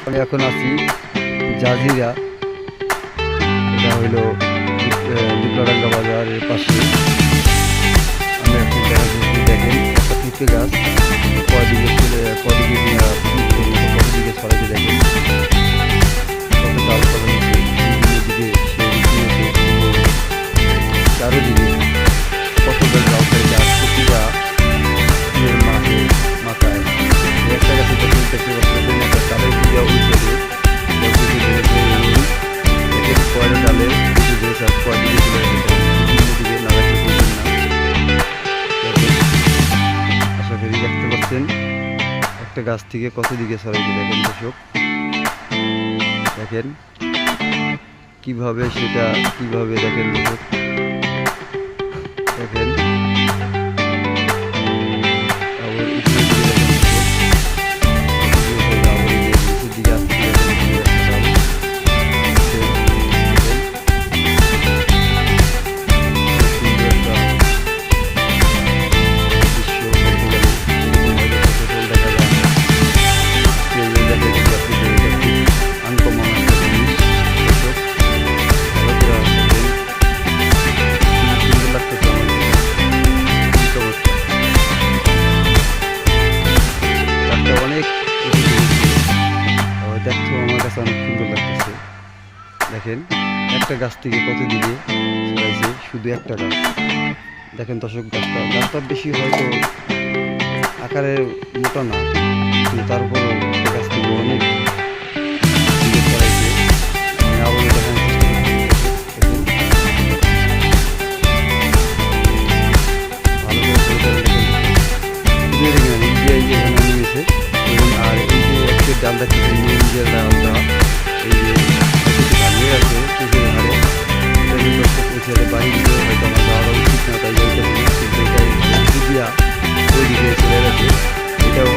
আমি এখন আছি জাজিরা, এটা হইল দুবলাডাঙ্গা বাজারের পাশে। আমি এখন দেখেন একটা পিঁপে গাছ কদিকে কদিকে ছড়াইতে দেখেন কত ডাল ফলন হচ্ছে। দিকে চারিদিকে কত ডাল ফেলে গাছ, প্রতিটা মাথায় একটা গাছে দেখতে পাচ্ছেন একটা ডালের দিকে উঠে কয়েক ডালে কয়েকদিকে চলে দিকে নাগাতে করবেন না। আশা করি দেখতে পাচ্ছেন একটা গাছ থেকে কত দিকে ছড়াইতে দেখেন দর্শক, দেখেন কিভাবে সেটা কিভাবে দেখেন দর্শক, দেখেন দেখতে আমার কাছে অনেক সুন্দর লাগতেছে। দেখেন একটা গাছ থেকে কত দিকে ছড়াইছে, শুধু একটা গাছ। দেখেন দর্শক, গাছটা বেশি হয়তো আকারে মোটা না, কিন্তু তারপরও গাছ থেকে অনেক দিকে ছড়াইছে। আমি আবার দেখানোর চেষ্টা করছি। আর এই যে একটা ডাল দেখতেছেন, নিজের ডালটা এই যে ভাঙিয়ে আছে পুজোর হারে, বাড়ি দিকে হয়তো আমার যাওয়া উচিত না, তাই কিন্তু এটাই দিয়া ওই দিকে চলে গেছে। এটাও